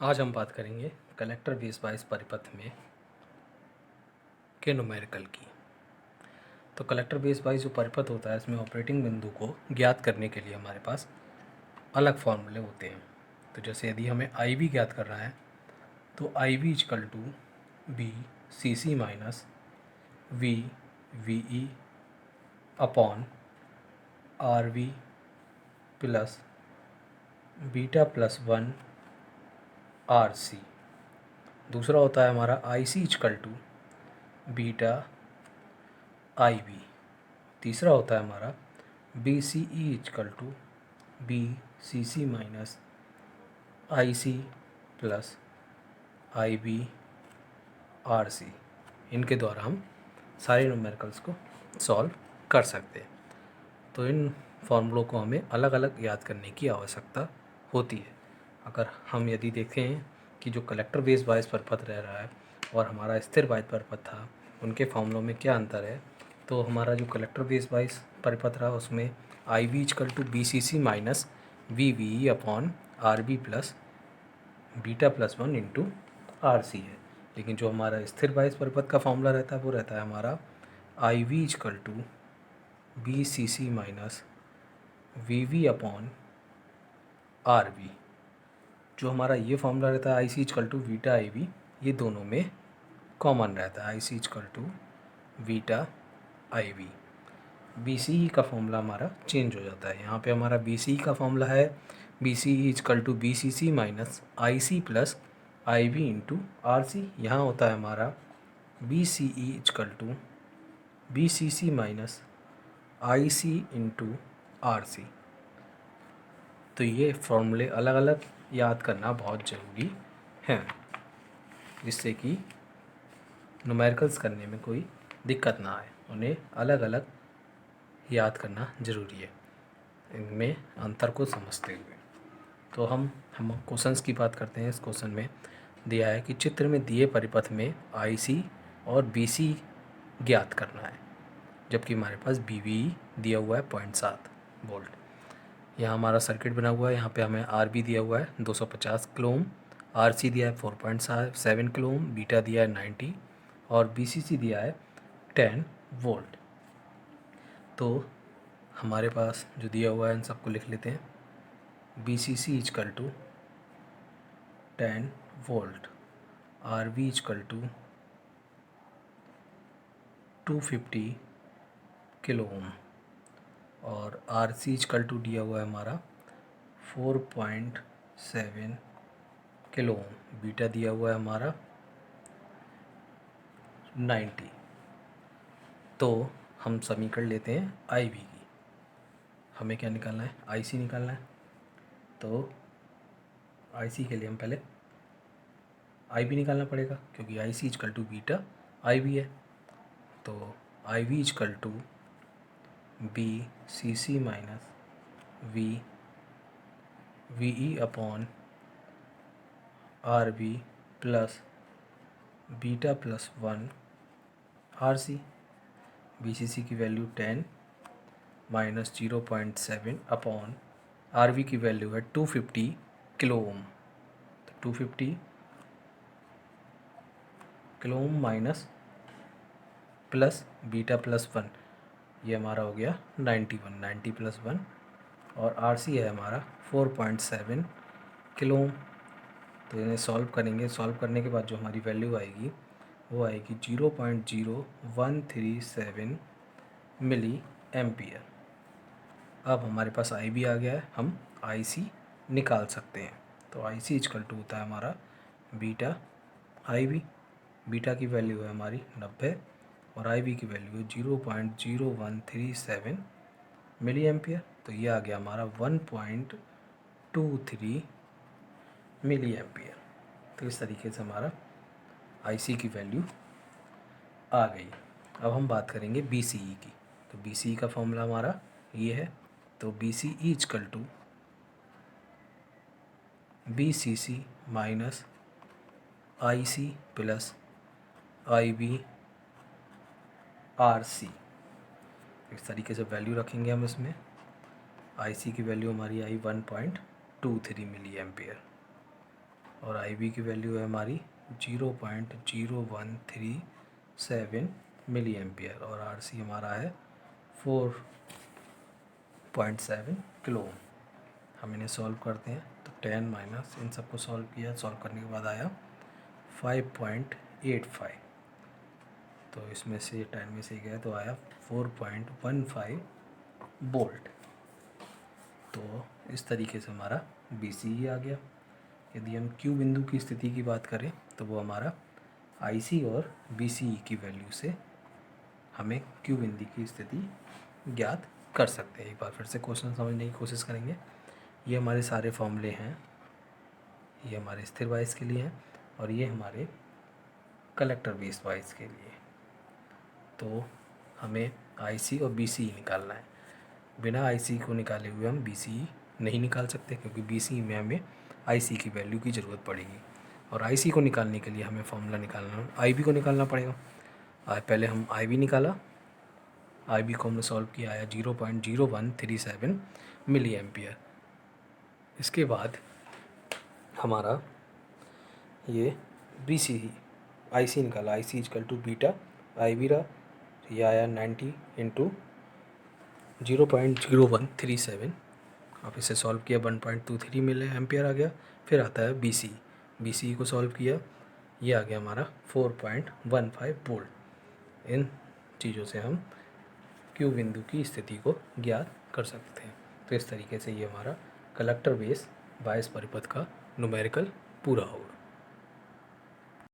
आज हम बात करेंगे कलेक्टर बेस वाइज परिपथ में के न्यूमेरिकल की। तो कलेक्टर बेस वाइज जो परिपथ होता है इसमें ऑपरेटिंग बिंदु को ज्ञात करने के लिए हमारे पास अलग फॉर्मूले होते हैं। तो जैसे यदि हमें आई वी ज्ञात करना है तो I V equal to B C C minus V V E upon R V plus beta plus one R C. दूसरा होता है हमारा I C equal to beta I V. तीसरा होता है हमारा B C E equal to B C C minus I C plus I B R C. इनके द्वारा हम सारे न्यूमेरिकल्स को सॉल्व कर सकते हैं। तो इन फॉर्मूलों को हमें अलग अलग याद करने की आवश्यकता होती है। अगर हम यदि देखें कि जो कलेक्टर बेस वाइज परिपथ रह रहा है और हमारा स्थिर वाइज परिपथ था, उनके फॉर्मूलों में क्या अंतर है, तो हमारा जो कलेक्टर बेस वाइज परिपथ रहा उसमें I V equal to B C C minus V V E upon R B plus beta plus one into R C है। लेकिन जो हमारा स्थिर वाइज परिपथ का फॉर्मूला रहता है वो रहता है हमारा I V equal to B C C minus V V upon R V. जो हमारा ये फॉर्मूला रहता है I C equal to beta I V, ये दोनों में कॉमन रहता है। I C equal to beta I V. B C E का फॉर्मूला हमारा चेंज हो जाता है। यहाँ पे हमारा बी सी ई का फॉर्मूला है B C E equal to B C C minus I C plus I V into R C. यहाँ होता है हमारा B C E equal to B C C minus I C into R C. तो ये फॉर्मूले अलग अलग याद करना बहुत ज़रूरी है, जिससे कि न्यूमेरिकल्स करने में कोई दिक्कत ना आए। उन्हें अलग अलग याद करना ज़रूरी है, इनमें अंतर को समझते हुए। तो हम क्वेश्चंस की बात करते हैं। इस क्वेश्चन में दिया है कि चित्र में दिए परिपथ में आई सी और बी सी ज्ञात करना है, जबकि हमारे पास बी वी दिया हुआ है 0.7 वोल्ट। यहाँ हमारा सर्किट बना हुआ है। यहाँ पे हमें आर बी दिया हुआ है 250 किलो ओम, आर सी दिया है 4.7 किलो ओम, बीटा दिया है 90 और बी सी सी दिया है 10 वोल्ट। तो हमारे पास जो दिया हुआ है इन सबको लिख लेते हैं। B C C equal to 10 volt, R V equal to 250 kilo ohm और आर सी इजकल टू दिया हुआ है हमारा 4.7 किलो ओम, बीटा दिया हुआ है हमारा 90। तो हम समीकरण लेते हैं आई वी की। हमें क्या निकालना है, आई सी निकालना है। तो आई सी के लिए हम पहले आई वी निकालना पड़ेगा, क्योंकि I C equal to beta I V है। तो I V equal to B C C minus V V E upon R V plus beta plus one R C. B C C की value 10 minus 0.7 upon R V की value है 250 kilo ohm. तो 250 kilo ohm minus plus beta plus one, ये हमारा हो गया 91, 90 plus one, और R C है हमारा 4.7 किलो ओम। तो इन्हें सॉल्व करेंगे। सॉल्व करने के बाद जो हमारी वैल्यू आएगी वो आएगी 0.0137 मिली एम्पियर। अब हमारे पास आई भी आ गया है, हम आई सी निकाल सकते हैं। तो आई सी इजकल टू होता है हमारा बीटा आई वी। बीटा की वैल्यू है हमारी 90 और आई वी की वैल्यू है 0.0137 मिली एम्पियर। तो ये आ गया हमारा 1.23 मिली एम्पियर। तो इस तरीके से हमारा आई सी की वैल्यू आ गई। अब हम बात करेंगे बी सी ई की। तो बी सी ई का फॉर्मूला हमारा ये है। तो B C E equal to B C C minus I C plus I B R C. इस तरीके से वैल्यू रखेंगे हम इसमें। आई सी की वैल्यू हमारी आई 1.23 मिली एम्पियर। और आई बी की वैल्यू है हमारी 0.0137 मिली एम्पियर और आर सी हमारा है 4.7 किलो ओम। हम इन्हें सॉल्व करते हैं तो 10 माइनस इन सबको सॉल्व किया, सॉल्व करने के बाद आया 5.85, तो इसमें से 10 में से गया तो आया 4.15 वोल्ट। तो इस तरीके से हमारा बी सी ई आ गया। यदि हम क्यू बिंदु की स्थिति की बात करें तो वो हमारा आई सी और बी सी ई की वैल्यू से हमें क्यू बिंदु की स्थिति ज्ञात कर सकते हैं। एक बार फिर से क्वेश्चन समझने की कोशिश करेंगे। ये हमारे सारे फॉर्मूले हैं, ये हमारे स्थिर वाइज के लिए हैं और ये हमारे कलेक्टर बेस वाइज के लिए। तो हमें आई सी और बी सी ई निकालना है। बिना आई सी को निकाले हुए हम बी सी ई नहीं निकाल सकते, क्योंकि बी सी ई में हमें आई सी की वैल्यू की ज़रूरत पड़ेगी। और आई सी को निकालने के लिए हमें फॉर्मूला निकालना, आई बी को निकालना पड़ेगा। पहले हम आई बी निकाला, आई बी को हमने सॉल्व किया, आया 0.0137 मिली एम्पियर। इसके बाद हमारा ये बी सी आई सी निकाला, I C equal to beta I B रहा, ये आया 90 इंटू 0.0137। आप इसे सॉल्व किया 1.23 मिली एम्पियर आ गया। फिर आता है बी सी को सॉल्व किया, ये आ गया हमारा 4.15 वोल्ट। इन चीज़ों से हम क्यू बिंदु की स्थिति को ज्ञात कर सकते हैं। तो इस तरीके से ये हमारा कलेक्टर बेस बायस परिपथ का न्यूमेरिकल पूरा होगा।